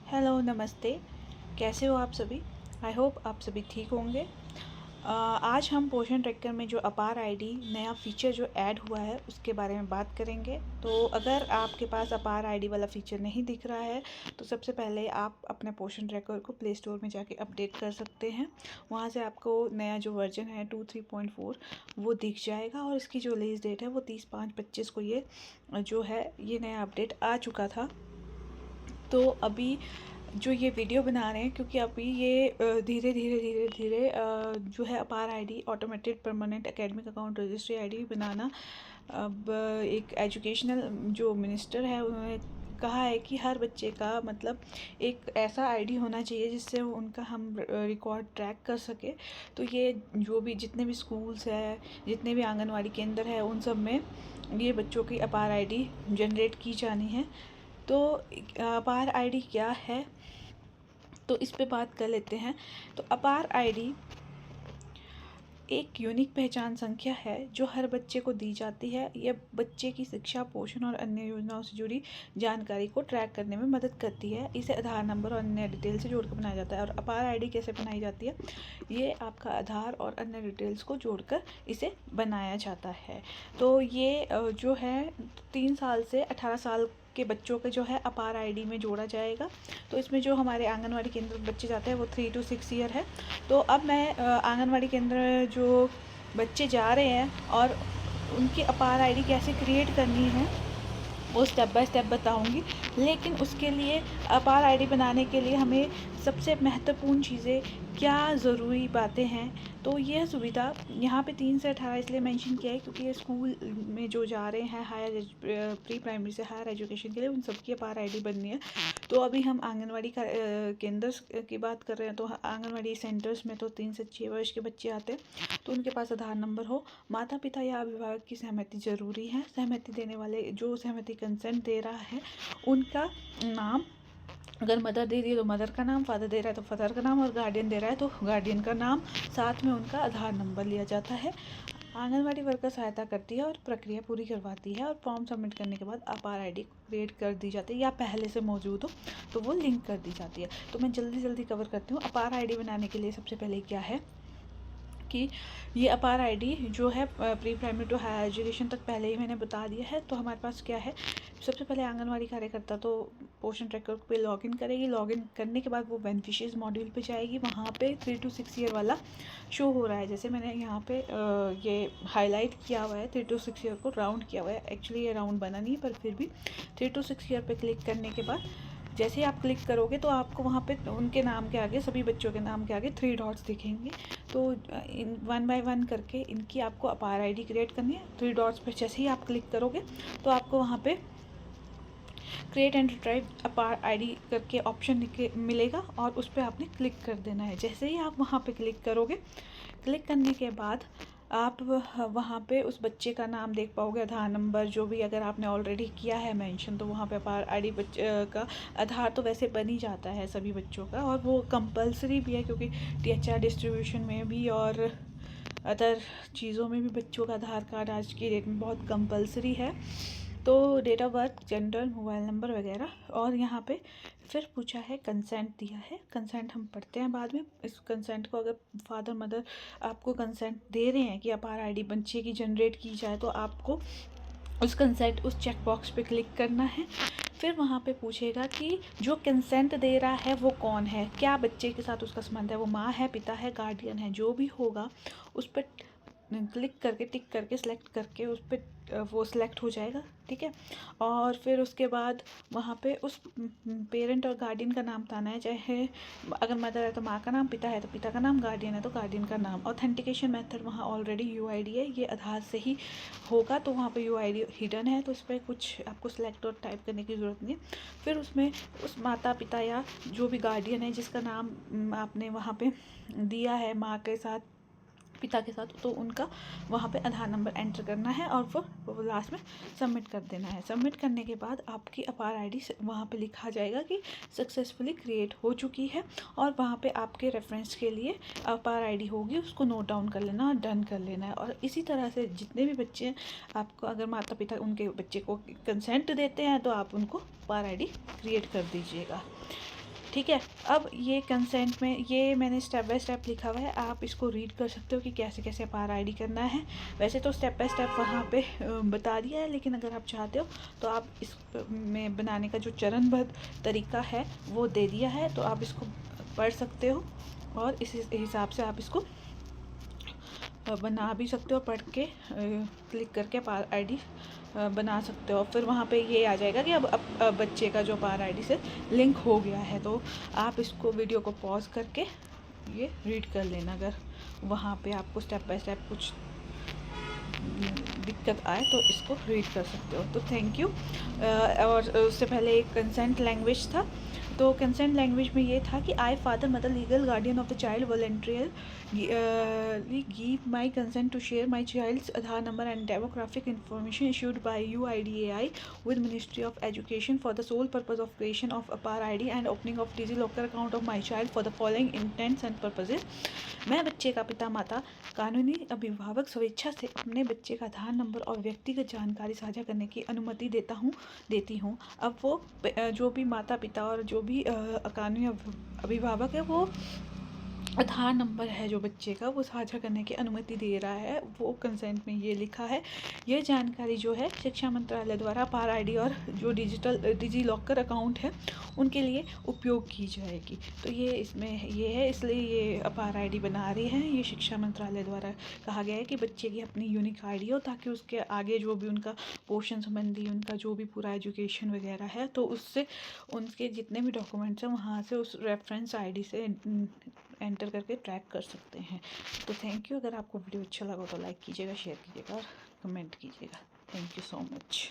Hello, नमस्ते। कैसे हो आप सभी? आई होप आप सभी ठीक होंगे। आज हम पोषण ट्रैकर में जो अपार आईडी नया फ़ीचर जो ऐड हुआ है उसके बारे में बात करेंगे। तो अगर आपके पास अपार आईडी वाला फ़ीचर नहीं दिख रहा है तो सबसे पहले आप अपने पोषण ट्रैकर को प्ले स्टोर में जाके अपडेट कर सकते हैं। वहाँ से आपको नया जो वर्जन है 2.3.4 वो दिख जाएगा और इसकी जो रिलीज़ डेट है वो 30/5/25 को ये जो है ये नया अपडेट आ चुका था। तो अभी जो ये वीडियो बना रहे हैं क्योंकि अभी ये धीरे धीरे जो है Apaar ID automated permanent academic account registry ID बनाना अब एक एजुकेशनल जो मिनिस्टर है उन्होंने कहा है कि हर बच्चे का मतलब एक ऐसा आईडी होना चाहिए जिससे उनका हम रिकॉर्ड ट्रैक कर सके। तो ये जो भी जितने भी स्कूल्स है, जितने भी आंगनवाड़ी केंद्र है, उन सब में ये बच्चों की अपार आईडी जनरेट की जानी है। तो अपार आईडी क्या है, तो इस पे बात कर लेते हैं। तो अपार आईडी एक यूनिक पहचान संख्या है जो हर बच्चे को दी जाती है। यह बच्चे की शिक्षा, पोषण और अन्य योजनाओं से जुड़ी जानकारी को ट्रैक करने में मदद करती है। इसे आधार नंबर और अन्य डिटेल से जोड़कर बनाया जाता है। और अपार आईडी कैसे बनाई जाती है? ये आपका आधार और अन्य डिटेल्स को जोड़कर इसे बनाया जाता है। तो ये जो है 3 साल से 18 साल के बच्चों के जो है अपार आईडी में जोड़ा जाएगा। तो इसमें जो हमारे आंगनवाड़ी केंद्र बच्चे जाते हैं वो 3 to 6 ईयर है। तो अब मैं आंगनवाड़ी केंद्र जो बच्चे जा रहे हैं और उनकी अपार आईडी कैसे क्रिएट करनी है वो स्टेप बाय स्टेप बताऊंगी। लेकिन उसके लिए अपार आईडी बनाने के लिए हमें सबसे महत्वपूर्ण चीज़ें क्या ज़रूरी बातें हैं, तो यह सुविधा यहाँ पे 3 से 18 इसलिए मेंशन किया है क्योंकि ये स्कूल में जो जा रहे हैं हायर प्री प्राइमरी से हायर एजुकेशन के लिए उन सबकी अपार आईडी बननी है। तो अभी हम आंगनवाड़ी का केंद्र की बात कर रहे हैं। तो आंगनवाड़ी सेंटर्स में तो 3 से 6 वर्ष के बच्चे आते हैं। तो उनके पास आधार नंबर हो, माता पिता या अभिभावक की सहमति ज़रूरी है। सहमति देने वाले जो सहमति कंसेंट दे रहा है उनका नाम, अगर मदर दे रही है तो मदर का नाम, फादर दे रहा है तो फादर का नाम और गार्डियन दे रहा है तो गार्डियन का नाम, साथ में उनका आधार नंबर लिया जाता है। आंगनवाड़ी वर्कर सहायता करती है और प्रक्रिया पूरी करवाती है और फॉर्म सबमिट करने के बाद अपार आईडी क्रिएट कर दी जाती है या पहले से मौजूद हो तो वो लिंक कर दी जाती है। तो मैं जल्दी कवर करती हूँ। अपार आईडी बनाने के लिए सबसे पहले क्या है कि ये अपार आईडी जो है pre primary to higher education तक पहले ही मैंने बता दिया है। तो हमारे पास क्या है, सबसे पहले आंगनवाड़ी कार्यकर्ता तो पोषण ट्रैकर पे लॉगिन करेगी। लॉगिन करने के बाद वो बेनिफिशियरीज मॉड्यूल पे जाएगी। वहाँ पे 3 to 6 ईयर वाला शो हो रहा है। जैसे मैंने यहाँ पे ये हाईलाइट किया हुआ है 3 to 6 ईयर को राउंड किया हुआ है। एक्चुअली ये राउंड बना नहीं है पर फिर भी 3 to 6 ईयर पे क्लिक करने के बाद जैसे ही आप क्लिक करोगे तो आपको वहाँ पे उनके नाम के आगे, सभी बच्चों के नाम के आगे 3 डॉट्स दिखेंगे। तो इन 1 by 1 करके इनकी आपको अपार आईडी क्रिएट करनी है। 3 डॉट्स पर जैसे ही आप क्लिक करोगे तो आपको वहाँ पे क्रिएट एंड रिट्राइव अपार आईडी करके ऑप्शन मिलेगा और उस पर आपने क्लिक कर देना है। जैसे ही आप वहाँ पे क्लिक करोगे, क्लिक करने के बाद आप वहाँ पे उस बच्चे का नाम देख पाओगे, आधार नंबर जो भी अगर आपने ऑलरेडी किया है मेंशन तो वहाँ पे अपार आईडी बच्चे का आधार तो वैसे बन ही जाता है सभी बच्चों का और वो कंपलसरी भी है क्योंकि टीएचआर डिस्ट्रीब्यूशन में भी और अदर चीज़ों में भी बच्चों का आधार कार्ड आज की डेट में बहुत कंपलसरी है। तो date of birth, gender, mobile number वगैरह। और यहाँ पे फिर पूछा है कंसेंट दिया है। कंसेंट हम पढ़ते हैं बाद में। इस कंसेंट को अगर फादर मदर आपको कंसेंट दे रहे हैं कि अपार आईडी बच्चे की जनरेट की जाए तो आपको उस कंसेंट उस चेक बॉक्स पे क्लिक करना है। फिर वहाँ पे पूछेगा कि जो कंसेंट दे रहा है वो कौन है, क्या बच्चे के साथ उसका संबंध है, वो माँ है, पिता है, गार्डियन है, जो भी होगा उस पर क्लिक करके टिक करके सेलेक्ट करके उस पर वो सिलेक्ट हो जाएगा। ठीक है। और फिर उसके बाद वहाँ पे उस पेरेंट और गार्डियन का नाम बताना है। चाहे अगर मदर है तो माँ का नाम, पिता है तो पिता का नाम, गार्डियन है तो गार्डियन का नाम। ऑथेंटिकेशन मेथड वहाँ ऑलरेडी यूआईडी है, ये आधार से ही होगा तो वहाँ पे यूआईडी हिडन है तो इस पर कुछ आपको सिलेक्ट और टाइप करने की ज़रूरत नहीं है। फिर उसमें उस माता पिता या जो भी गार्डियन है जिसका नाम आपने वहाँ पे दिया है माँ के साथ, पिता के साथ, तो उनका वहाँ पे आधार नंबर एंटर करना है और वो लास्ट में सबमिट कर देना है। सबमिट करने के बाद आपकी अपार आईडी वहाँ पे लिखा जाएगा कि सक्सेसफुली क्रिएट हो चुकी है और वहाँ पे आपके रेफरेंस के लिए अपार आईडी होगी, उसको नोट डाउन कर लेना और डन कर लेना है। और इसी तरह से जितने भी बच्चे आपको, अगर माता पिता उनके बच्चे को कंसेंट देते हैं तो आप उनको अपार आईडी क्रिएट कर दीजिएगा। ठीक है। अब ये कंसेंट में ये मैंने स्टेप बाय स्टेप लिखा हुआ है, आप इसको रीड कर सकते हो कि कैसे कैसे अपार आईडी करना है। वैसे तो स्टेप बाय स्टेप वहाँ पे बता दिया है, लेकिन अगर आप चाहते हो तो आप इस में बनाने का जो चरणबद्ध तरीका है वो दे दिया है, तो आप इसको पढ़ सकते हो और इस हिसाब से आप इसको बना भी सकते हो। पढ़ के क्लिक करके अपार आईडी बना सकते हो। फिर वहाँ पे ये आ जाएगा कि अब बच्चे का जो अपार आईडी से लिंक हो गया है, तो आप इसको वीडियो को पॉज करके ये रीड कर लेना अगर वहाँ पे आपको स्टेप बाय स्टेप कुछ दिक्कत आए तो इसको रीड कर सकते हो। तो थैंक यू। और उससे पहले एक कंसेंट लैंग्वेज था, तो कंसेंट लैंग्वेज में ये था कि I father mother legal guardian of the child voluntarily give my consent to share my child's Aadhaar number and demographic information issued by UIDAI with Ministry of Education for the sole purpose of creation of APAR ID and opening of DigiLocker account of my child for the following intents and purposes। मैं बच्चे का पिता माता कानूनी अभिभावक स्वेच्छा से अपने बच्चे का आधार नंबर और व्यक्तिगत जानकारी साझा करने की अनुमति देती हूँ। अब वो जो भी माता पिता और जो भी कानूनी अभिभावक है वो आधार नंबर है जो बच्चे का वो साझा करने की अनुमति दे रहा है, वो कंसेंट में ये लिखा है। ये जानकारी जो है शिक्षा मंत्रालय द्वारा अपार आईडी और जो डिजी लॉकर अकाउंट है उनके लिए उपयोग की जाएगी। तो ये इसमें ये है, इसलिए ये अपार आईडी बना रही हैं। ये शिक्षा मंत्रालय द्वारा कहा गया है कि बच्चे की अपनी यूनिक आईडी हो, ताकि उसके आगे जो भी उनका पोषण संबंधी उनका जो भी पूरा एजुकेशन वगैरह है, तो उससे उनके जितने भी डॉक्यूमेंट्स हैं वहाँ से उस रेफरेंस आईडी से एंटर करके ट्रैक कर सकते हैं। तो थैंक यू। अगर आपको वीडियो अच्छा लगा तो लाइक कीजिएगा, शेयर कीजिएगा और कमेंट कीजिएगा। Thank you so much.